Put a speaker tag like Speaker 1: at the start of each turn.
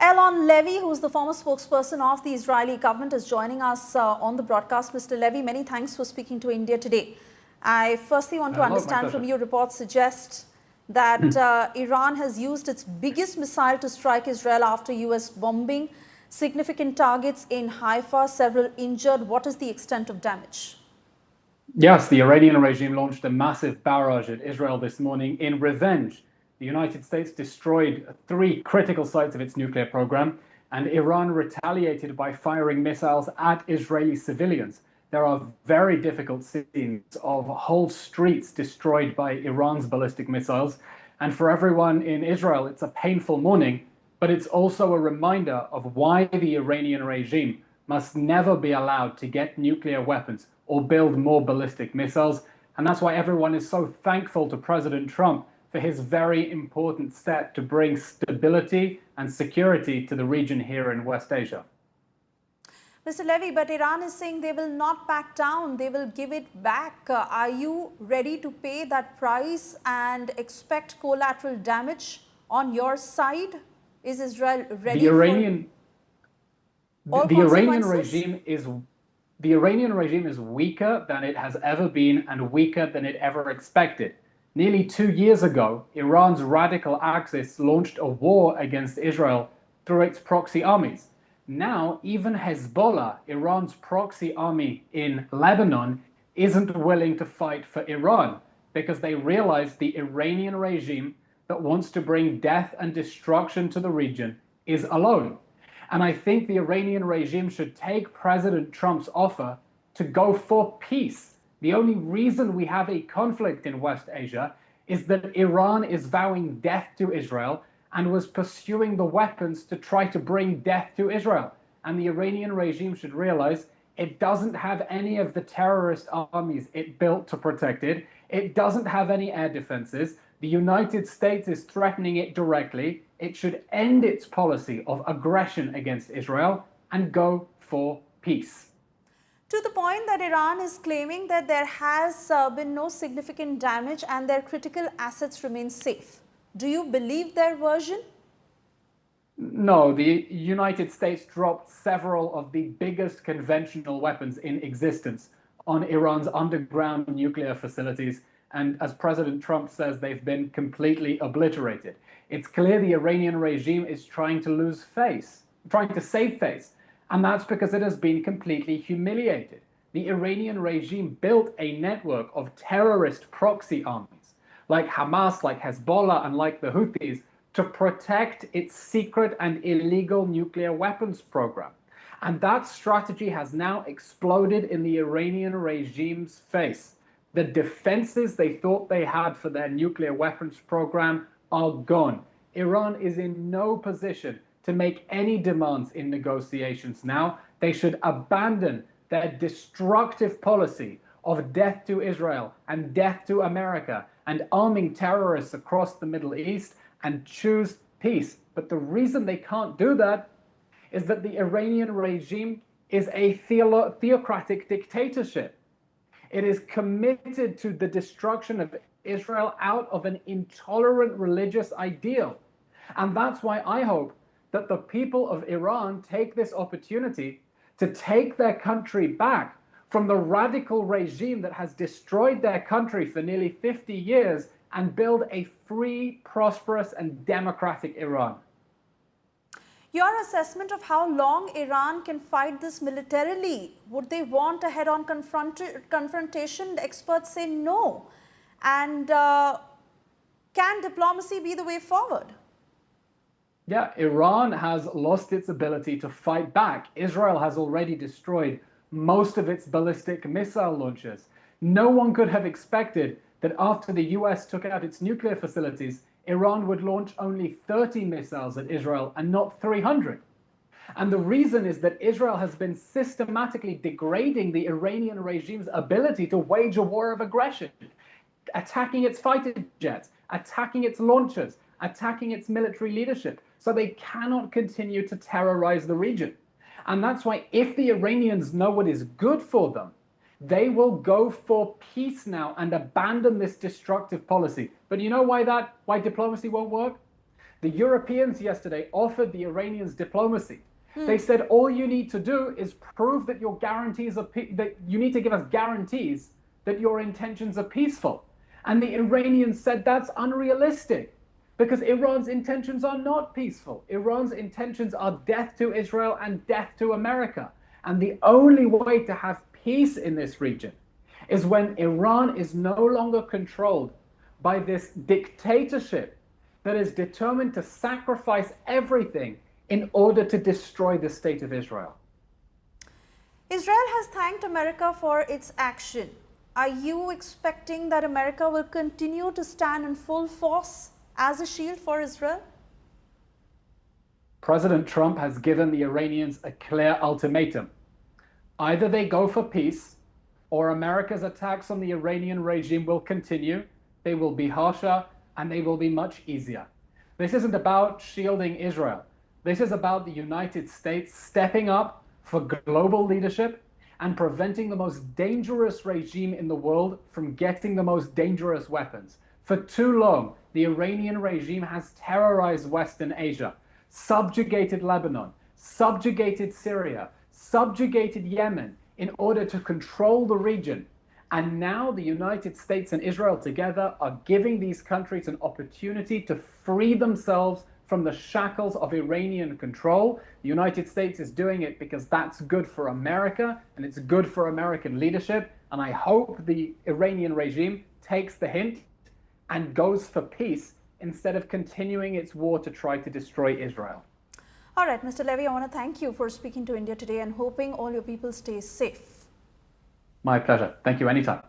Speaker 1: Eylon Levy, who's the former spokesperson of the Israeli government, is joining us on the broadcast. Mr. Levy, many thanks for speaking to India today. I firstly want to understand from you, reports suggest that Iran has used its biggest missile to strike Israel after US bombing. Significant targets in Haifa, several injured. What is the extent of damage?
Speaker 2: Yes, the Iranian regime launched a massive barrage at Israel this morning in revenge. The United States destroyed 3 critical sites of its nuclear program, and Iran retaliated by firing missiles at Israeli civilians. There are very difficult scenes of whole streets destroyed by Iran's ballistic missiles. And for everyone in Israel, it's a painful morning, but it's also a reminder of why the Iranian regime must never be allowed to get nuclear weapons or build more ballistic missiles. And that's why everyone is so thankful to President Trump for his very important step to bring stability and security to the region here in West Asia.
Speaker 1: Mr. Levy, but Iran is saying they will not back down, they will give it back. Are you ready to pay that price and expect collateral damage on your side? Is Israel ready?
Speaker 2: The Iranian regime is weaker than it has ever been and weaker than it ever expected. Nearly 2 years ago, Iran's radical axis launched a war against Israel through its proxy armies. Now, even Hezbollah, Iran's proxy army in Lebanon, isn't willing to fight for Iran because they realize the Iranian regime that wants to bring death and destruction to the region is alone. And I think the Iranian regime should take President Trump's offer to go for peace. The only reason we have a conflict in West Asia is that Iran is vowing death to Israel and was pursuing the weapons to try to bring death to Israel. And the Iranian regime should realize it doesn't have any of the terrorist armies it built to protect it. It doesn't have any air defenses. The United States is threatening it directly. It should end its policy of aggression against Israel and go for peace.
Speaker 1: To the point that Iran is claiming that there has been no significant damage and their critical assets remain safe. Do you believe their version?
Speaker 2: No, the United States dropped several of the biggest conventional weapons in existence on Iran's underground nuclear facilities. And as President Trump says, they've been completely obliterated. It's clear the Iranian regime is trying to save face. And that's because it has been completely humiliated. The Iranian regime built a network of terrorist proxy armies, like Hamas, like Hezbollah, and like the Houthis, to protect its secret and illegal nuclear weapons program. And that strategy has now exploded in the Iranian regime's face. The defenses they thought they had for their nuclear weapons program are gone. Iran is in no position to make any demands in negotiations now. They should abandon their destructive policy of death to Israel and death to America and arming terrorists across the Middle East and choose peace. But the reason they can't do that is that the Iranian regime is a theocratic dictatorship. It is committed to the destruction of Israel out of an intolerant religious ideal. And that's why I hope that the people of Iran take this opportunity to take their country back from the radical regime that has destroyed their country for nearly 50 years and build a free, prosperous, and democratic Iran.
Speaker 1: Your assessment of how long Iran can fight this militarily, would they want a head-on confrontation? The experts say no. And can diplomacy be the way forward?
Speaker 2: Yeah, Iran has lost its ability to fight back. Israel has already destroyed most of its ballistic missile launchers. No one could have expected that after the US took out its nuclear facilities, Iran would launch only 30 missiles at Israel and not 300. And the reason is that Israel has been systematically degrading the Iranian regime's ability to wage a war of aggression, attacking its fighter jets, attacking its launchers, attacking its military leadership. So they cannot continue to terrorize the region. And that's why if the Iranians know what is good for them, they will go for peace now and abandon this destructive policy. But you know why diplomacy won't work? The Europeans yesterday offered the Iranians diplomacy. They said, all you need to do is prove that your guarantees are that you need to give us guarantees that your intentions are peaceful. And the Iranians said that's unrealistic because Iran's intentions are not peaceful. Iran's intentions are death to Israel and death to America. And the only way to have peace in this region is when Iran is no longer controlled by this dictatorship that is determined to sacrifice everything in order to destroy the state of Israel.
Speaker 1: Israel has thanked America for its action. Are you expecting that America will continue to stand in full force as a shield for Israel?
Speaker 2: President Trump has given the Iranians a clear ultimatum. Either they go for peace, or America's attacks on the Iranian regime will continue, they will be harsher, and they will be much easier. This isn't about shielding Israel. This is about the United States stepping up for global leadership and preventing the most dangerous regime in the world from getting the most dangerous weapons. For too long, the Iranian regime has terrorized Western Asia, subjugated Lebanon, subjugated Syria, subjugated Yemen in order to control the region. And now the United States and Israel together are giving these countries an opportunity to free themselves from the shackles of Iranian control. The United States is doing it because that's good for America and it's good for American leadership. And I hope the Iranian regime takes the hint and goes for peace instead of continuing its war to try to destroy Israel.
Speaker 1: All right, Mr. Levy, I want to thank you for speaking to India today and hoping all your people stay safe.
Speaker 2: My pleasure. Thank you. Anytime.